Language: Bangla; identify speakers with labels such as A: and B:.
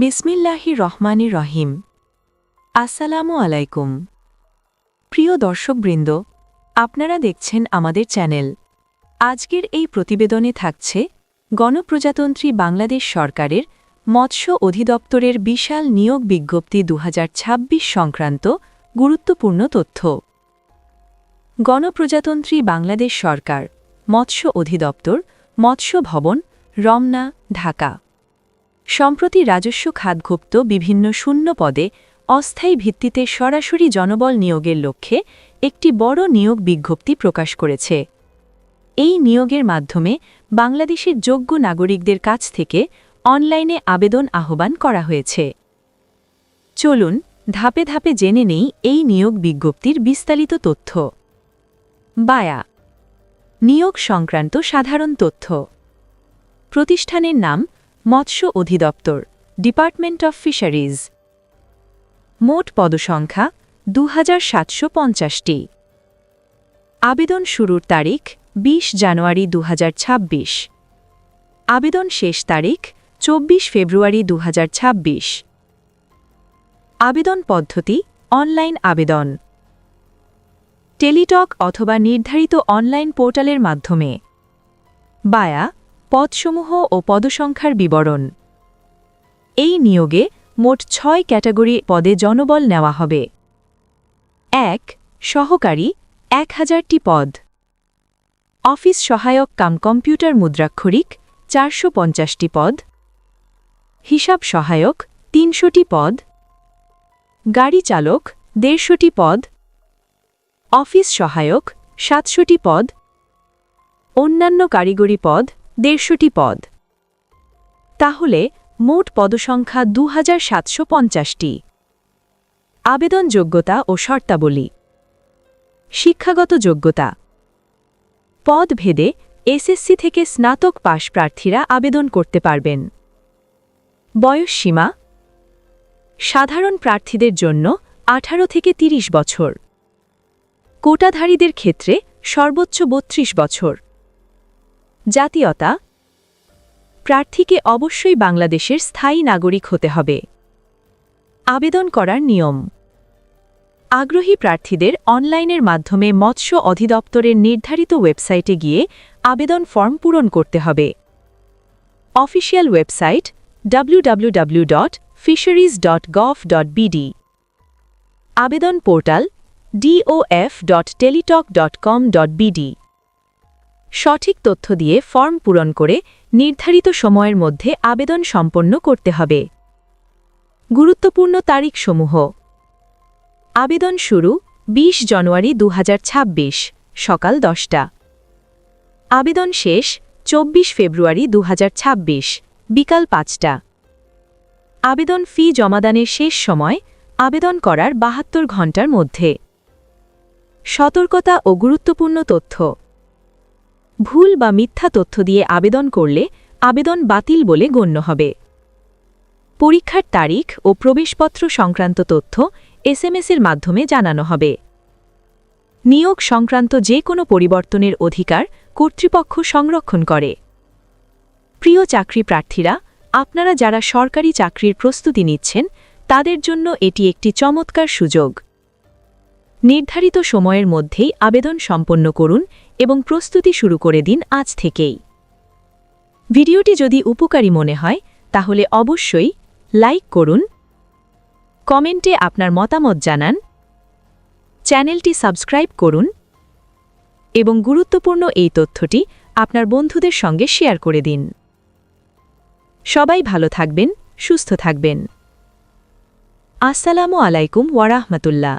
A: বিসমিল্লাহির রহমানির রহিম। আসসালামু আলাইকুম। প্রিয় দর্শকবৃন্দ, আপনারা দেখছেন আমাদের চ্যানেল। আজকের এই প্রতিবেদনে থাকছে গণপ্রজাতন্ত্রী বাংলাদেশ সরকারের মৎস্য অধিদপ্তরের বিশাল নিয়োগ বিজ্ঞপ্তি 2026 সংক্রান্ত গুরুত্বপূর্ণ তথ্য। গণপ্রজাতন্ত্রী বাংলাদেশ সরকার, মৎস্য অধিদপ্তর, মৎস্য ভবন, রমনা, ঢাকা। সম্প্রতি রাজস্ব খাতভুক্ত বিভিন্ন শূন্য পদে অস্থায়ী ভিত্তিতে সরাসরি জনবল নিয়োগের লক্ষ্যে একটি বড় নিয়োগ বিজ্ঞপ্তি প্রকাশ করেছে। এই নিয়োগের মাধ্যমে বাংলাদেশের যোগ্য নাগরিকদের কাছ থেকে অনলাইনে আবেদন আহ্বান করা হয়েছে। চলুন ধাপে ধাপে জেনে নেই এই নিয়োগ বিজ্ঞপ্তির বিস্তারিত তথ্য। বায়া নিয়োগ সংক্রান্ত সাধারণ তথ্য। প্রতিষ্ঠানের নাম মৎস্য অধিদপ্তর, ডিপার্টমেন্ট অফ ফিশারিজ। মোট পদসংখ্যা 2750টি। আবেদন শুরুর তারিখ 20 জানুয়ারি 2026। আবেদন শেষ তারিখ 24 ফেব্রুয়ারি 2026। আবেদন পদ্ধতি অনলাইন আবেদন, টেলিটক অথবা নির্ধারিত অনলাইন পোর্টালের মাধ্যমে। বায়া পদসমূহ ও পদসংখ্যার বিবরণ। এই নিয়োগে মোট 6 ক্যাটাগরি পদে জনবল নেওয়া হবে। 1 সহকারী 1000টি পদ। অফিস সহায়ক কাম কম্পিউটার মুদ্রাক্ষরিক 450টি পদ। হিসাব সহায়ক 300টি পদ। গাড়ি চালক 150টি পদ। অফিস সহায়ক 700টি পদ। অন্যান্য কারিগরি পদ 150টি পদ। তাহলে মোট পদসংখ্যা 2750টি। আবেদন যোগ্যতা ও শর্তাবলী। শিক্ষাগত যোগ্যতা। পদ ভেদে এসএসসি থেকে স্নাতক পাশ প্রার্থীরা আবেদন করতে পারবেন। বয়স সীমা সাধারণ প্রার্থীদের জন্য 18 থেকে 30 বছর। কোটাধারীদের ক্ষেত্রে সর্বোচ্চ 32 বছর। জাতীয়তা প্রার্থীকে অবশ্যই বাংলাদেশের স্থায়ী নাগরিক হতে হবে। আবেদন করার নিয়ম। আগ্রহী প্রার্থীদের অনলাইনের মাধ্যমে মৎস্য অধিদপ্তরের নির্ধারিত ওয়েবসাইটে গিয়ে আবেদন ফর্ম পূরণ করতে হবে। Official website www.fisheries.gov.bd। আবেদন পোর্টাল dof.teletalk.com.bd। সঠিক তথ্য দিয়ে ফর্ম পূরণ করে নির্ধারিত সময়ের মধ্যে আবেদন সম্পন্ন করতে হবে। গুরুত্বপূর্ণ তারিখসমূহ। আবেদন শুরু 20 জানুয়ারি 2026 সকাল 10টা। আবেদন শেষ 24 ফেব্রুয়ারি 2026 বিকাল 5টা। আবেদন ফি জমাদানের শেষ সময় আবেদন করার 72 ঘণ্টার মধ্যে। সতর্কতা ও গুরুত্বপূর্ণ তথ্য। ভুল বা মিথ্যা তথ্য দিয়ে আবেদন করলে আবেদন বাতিল বলে গণ্য হবে। পরীক্ষার তারিখ ও প্রবেশপত্র সংক্রান্ত তথ্য এসএমএস-এর মাধ্যমে জানানো হবে। নিয়োগ সংক্রান্ত যে কোনো পরিবর্তনের অধিকার কর্তৃপক্ষ সংরক্ষণ করে। প্রিয় চাকরি প্রার্থীরা, আপনারা যারা সরকারি চাকরির প্রস্তুতি নিচ্ছেন তাদের জন্য এটি একটি চমৎকার সুযোগ। নির্ধারিত সময়ের মধ্যেই আবেদন সম্পন্ন করুন এবং প্রস্তুতি শুরু করে দিন আজ থেকেই। ভিডিওটি যদি উপকারী মনে হয় তাহলে অবশ্যই লাইক করুন, কমেন্টে আপনার মতামত জানান, চ্যানেলটি সাবস্ক্রাইব করুন এবং গুরুত্বপূর্ণ এই তথ্যটি আপনার বন্ধুদের সঙ্গে শেয়ার করে দিন। সবাই ভালো থাকবেন, সুস্থ থাকবেন। আসসালামু আলাইকুম ওয়া রাহমাতুল্লাহ।